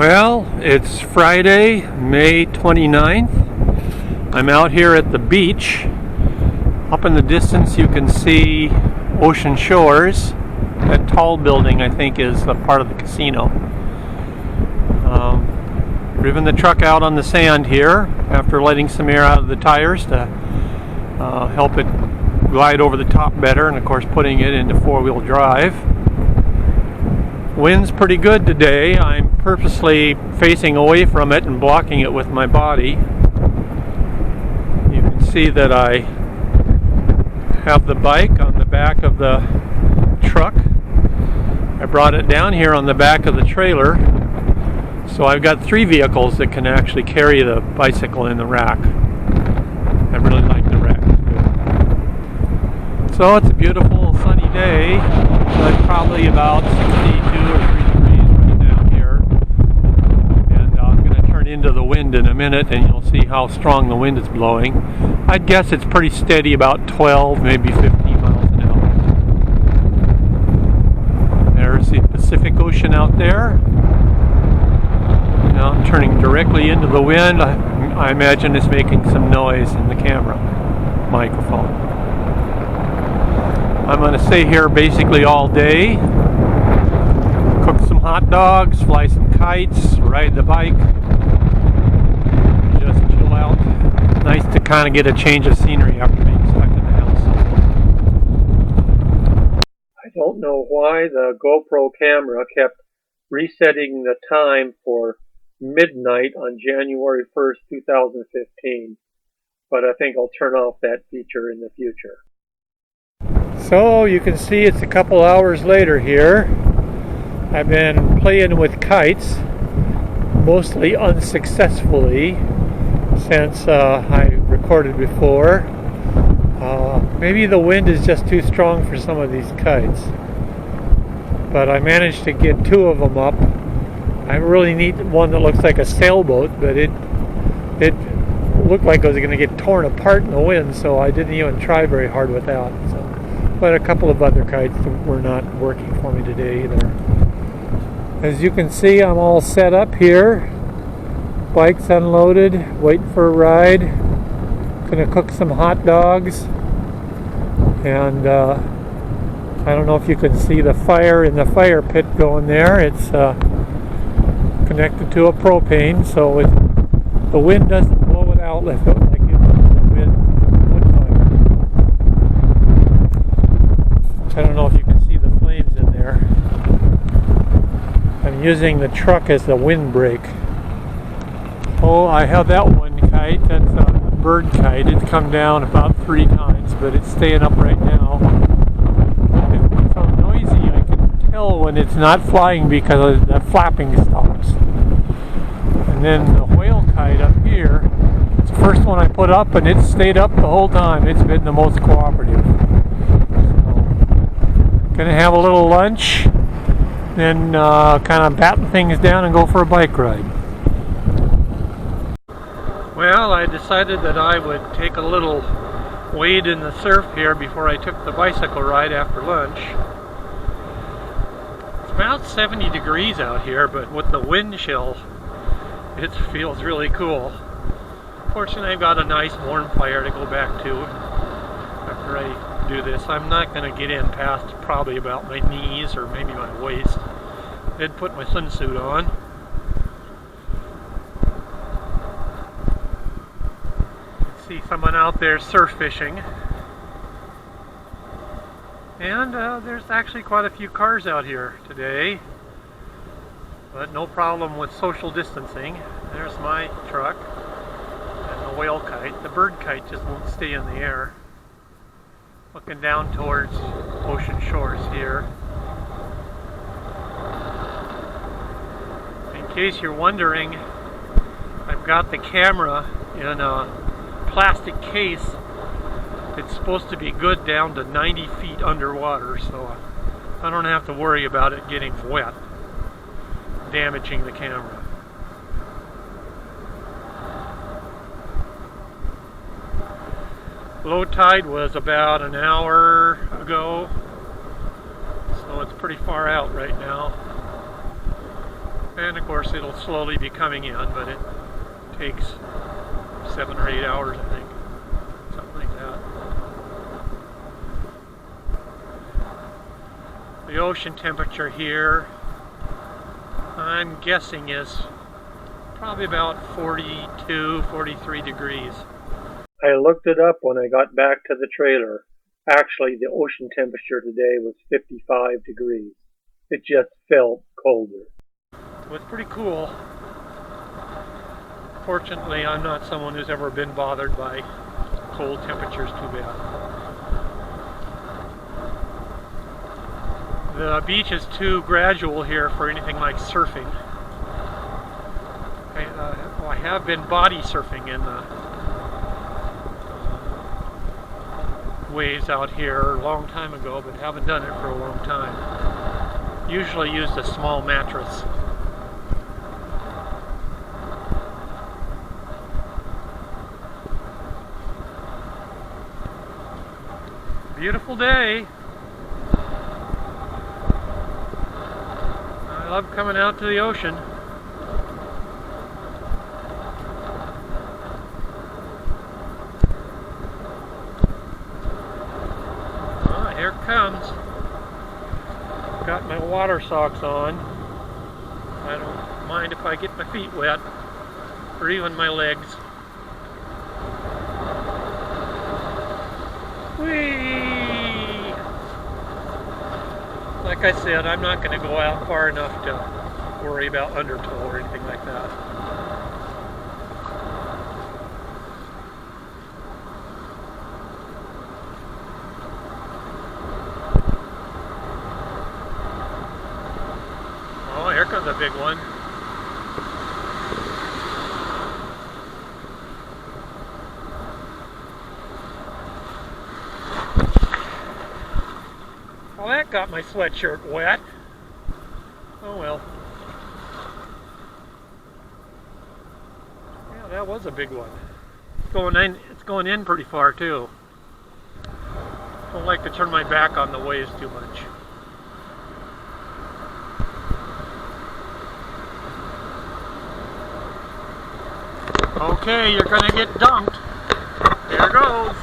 Well, it's Friday, May 29th. I'm out here at the beach. Up in the distance you can see Ocean Shores. That tall building I think is a part of the casino. Driven the truck out on the sand here after letting some air out of the tires to help it glide over the top better, and of course putting it into four-wheel drive. Wind's pretty good today. I'm purposely facing away from it and blocking it with my body. You can see that I have the bike on the back of the truck. I brought it down here on the back of the trailer, so I've got three vehicles that can actually carry the bicycle in the rack. I really like the rack too. So it's a beautiful sunny day, but probably about 62 or 3 degrees right now here. And I'm going to turn into the wind in a minute and you'll see how strong the wind is blowing. I'd guess it's pretty steady, about 12, maybe 15 miles an hour. There's the Pacific Ocean out there. Now I'm turning directly into the wind. I imagine it's making some noise in the camera microphone. I'm going to stay here basically all day, cook some hot dogs, fly some kites, ride the bike, just chill out. Nice to kind of get a change of scenery after being stuck in the house. I don't know why the GoPro camera kept resetting the time for midnight on January 1st, 2015, but I think I'll turn off that feature in the future. So you can see it's a couple hours later here. I've been playing with kites, mostly unsuccessfully, since I recorded before. Maybe the wind is just too strong for some of these kites, but I managed to get two of them up. I really need one that looks like a sailboat, but it looked like it was going to get torn apart in the wind, so I didn't even try very hard with that. But a couple of other kites were not working for me today either. As you can see, I'm all set up here. Bike's unloaded, waiting for a ride. Gonna cook some hot dogs. And I don't know if you can see the fire in the fire pit going there. It's connected to a propane, so the wind doesn't blow it out like it would wood fire. I don't know if you can see the flames in there. I'm using the truck as the windbreak. Oh, I have that one kite. That's a bird kite. It's come down about 3 times, but it's staying up right now. It's so noisy, I can tell when it's not flying because the flapping stops. And then the whale kite up here, it's the first one I put up, and it stayed up the whole time. It's been the most cooperative. Gonna have a little lunch, then kind of batten things down and go for a bike ride. Well, I decided that I would take a little wade in the surf here before I took the bicycle ride after lunch. It's about 70 degrees out here, but with the wind chill, it feels really cool. Fortunately, I've got a nice warm fire to go back to after I do this. I'm not going to get in past probably about my knees or maybe my waist. I did put my swimsuit on. See someone out there surf fishing, and there's actually quite a few cars out here today, but no problem with social distancing. There's my truck and the whale kite. The bird kite just won't stay in the air. Looking down towards Ocean Shores here. In case you're wondering, I've got the camera in a plastic case. It's supposed to be good down to 90 feet underwater, so I don't have to worry about it getting wet, damaging the camera. Low tide was about an hour ago, so it's pretty far out right now. And of course it'll slowly be coming in, but it takes 7 or 8 hours, I think. Something like that. The ocean temperature here, I'm guessing, is probably about 42, 43 degrees. I looked it up when I got back to the trailer. Actually, the ocean temperature today was 55 degrees. It just felt colder. It was pretty cool. Fortunately, I'm not someone who's ever been bothered by cold temperatures too bad. The beach is too gradual here for anything like surfing. I have been body surfing in the waves out here a long time ago, but haven't done it for a long time. Usually used a small mattress. Beautiful day. I love coming out to the ocean. Ah, here it comes. Got my water socks on. I don't mind if I get my feet wet, or even my legs. Whee! Like I said, I'm not going to go out far enough to worry about undertow or anything like that. Oh, here comes a big one. Well, that got my sweatshirt wet. Oh well. Yeah, that was a big one. It's going in pretty far too. Don't like to turn my back on the waves too much. Okay, you're gonna get dunked. There goes.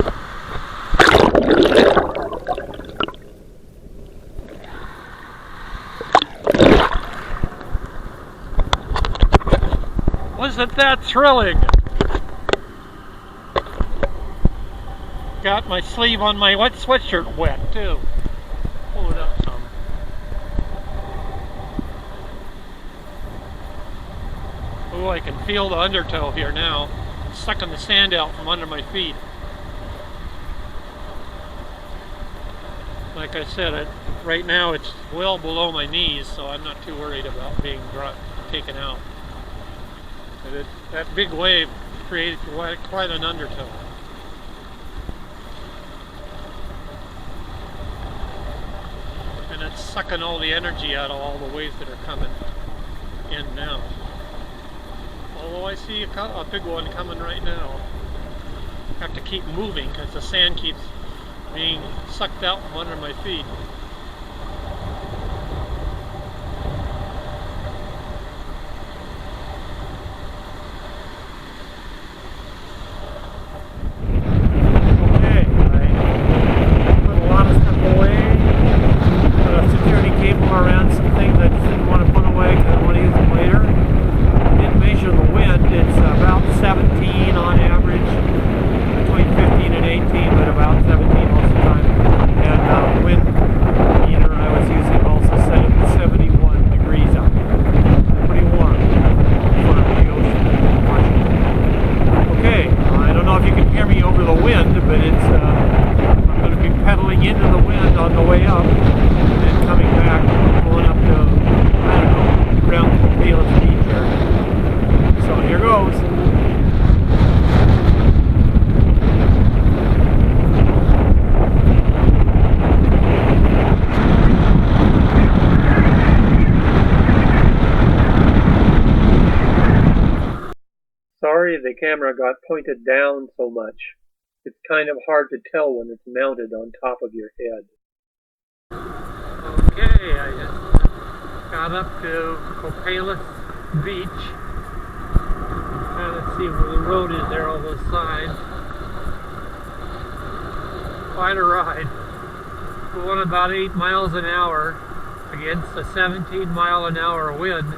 Wasn't that thrilling? Got my sleeve on my wet sweatshirt wet too. Pull it up some. Oh, I can feel the undertow here now. It's sucking the sand out from under my feet. Like I said, right now it's well below my knees, so I'm not too worried about being taken out. That big wave created quite an undertow. And it's sucking all the energy out of all the waves that are coming in now. Although I see a big one coming right now. I have to keep moving because the sand keeps being sucked out from under my feet. Sorry the camera got pointed down so much. It's kind of hard to tell when it's mounted on top of your head. Okay, I just got up to Copalis beach. Kind of see where the road is there on the side. Quite a ride. Going about 8 miles an hour against a 17-mile-an-hour wind.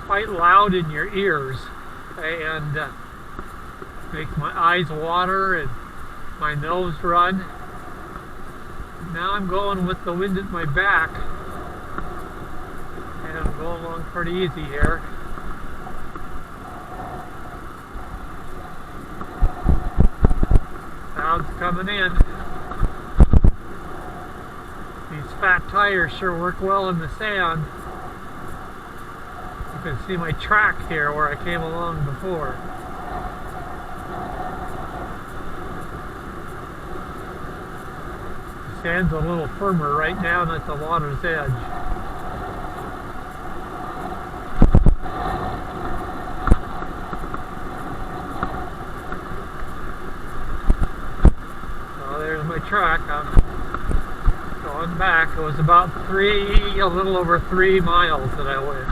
Quite loud in your ears, and makes my eyes water and my nose run. Now I'm going with the wind at my back, and I'm going along pretty easy here. Clouds coming in. These fat tires sure work well in the sand. You can see my track here where I came along before. The sand's a little firmer right now than at the water's edge. So there's my track. I'm going back. It was about a little over 3 miles that I went.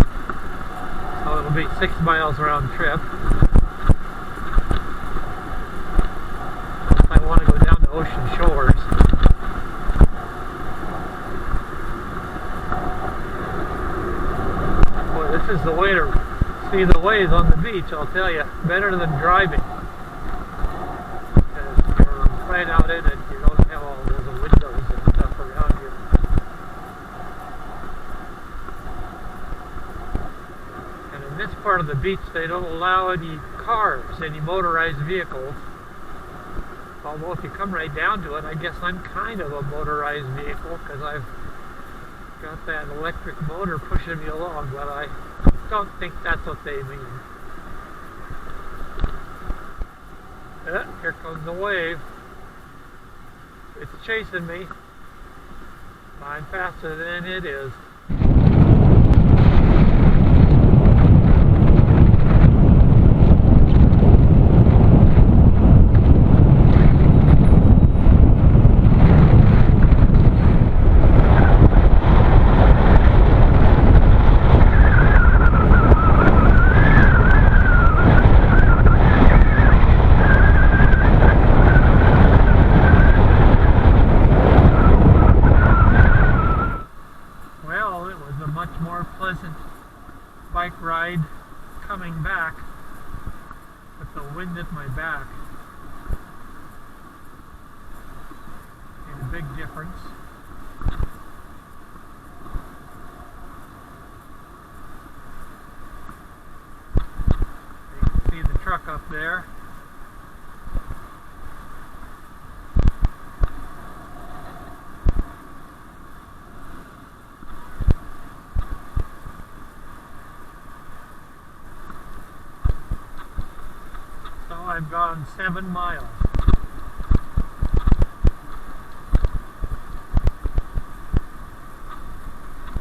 So it'll be 6 miles round trip. I want to go down to Ocean Shores. Boy, this is the way to see the waves on the beach, I'll tell you. Better than driving. Because you're right out in it, you don't have all those windows and stuff around you. And in this part of the beach, they don't allow any cars, any motorized vehicles. Although if you come right down to it, I guess I'm kind of a motorized vehicle because I've got that electric motor pushing me along, but I don't think that's what they mean. Here comes the wave. It's chasing me. I'm faster than it is. Bike ride coming back with the wind at my back. Made a big difference. You can see the truck up there. I've gone 7 miles.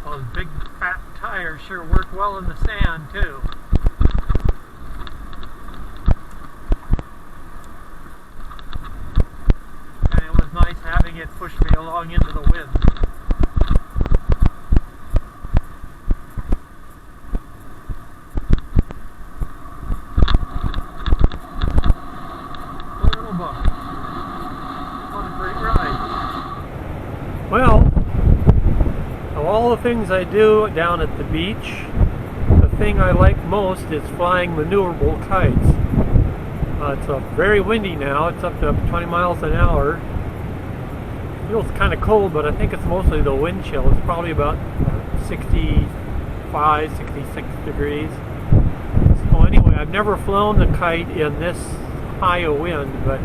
Those big fat tires sure work well in the sand too. And it was nice having it push me along into the wind. Well, of all the things I do down at the beach, the thing I like most is flying maneuverable kites. It's very windy now. It's up to 20 miles an hour. It feels kind of cold, but I think it's mostly the wind chill. It's probably about 65, 66 degrees. So anyway, I've never flown the kite in this high a wind, but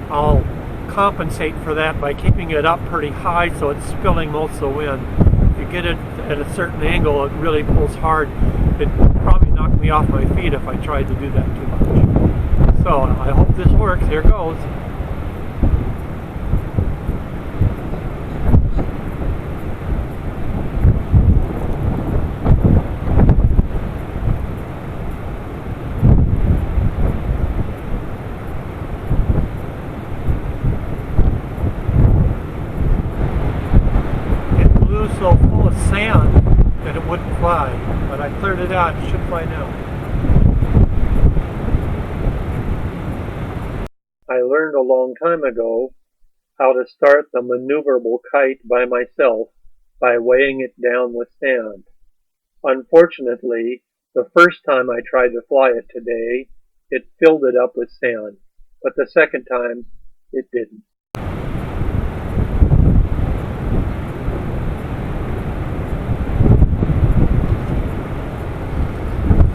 I'll compensate for that by keeping it up pretty high so it's spilling most of the wind. If you get it at a certain angle, it really pulls hard. It'd probably knock me off my feet if I tried to do that too much. So I hope this works. Here goes. So full of sand that it wouldn't fly, but I Yeah, it should fly now. I learned a long time ago how to start the maneuverable kite by myself by weighing it down with sand. Unfortunately, the first time I tried to fly it today, it filled it up with sand, but the second time, it didn't.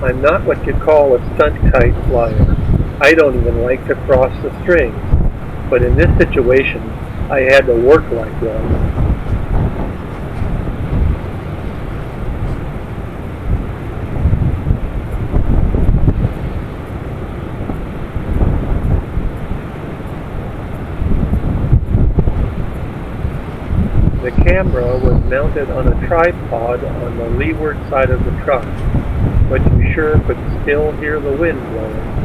I'm not what you call a stunt kite flyer. I don't even like to cross the strings, but in this situation, I had to work like one. The camera was mounted on a tripod on the leeward side of the truck, but you sure could still hear the wind blowing.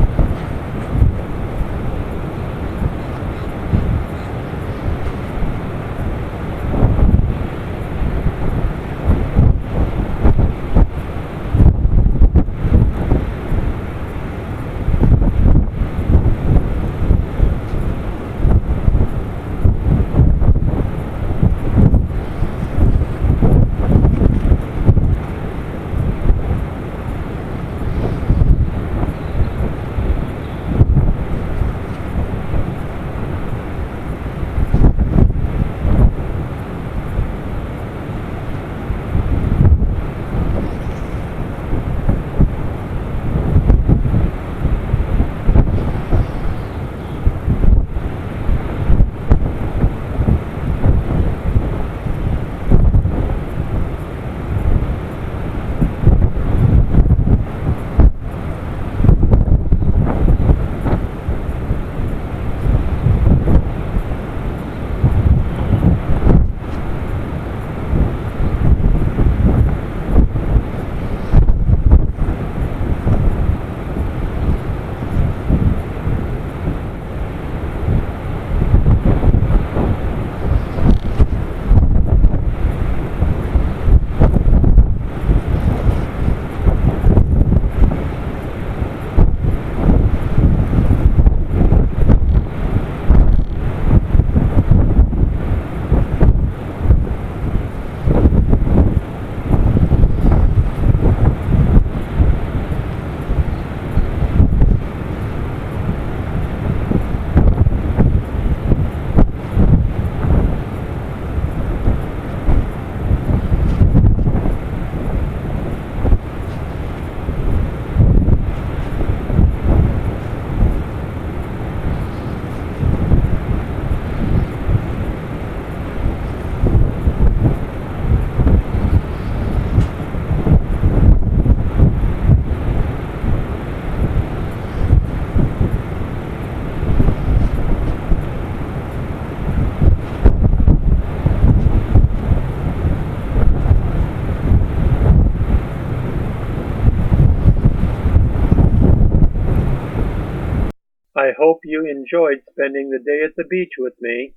I hope you enjoyed spending the day at the beach with me.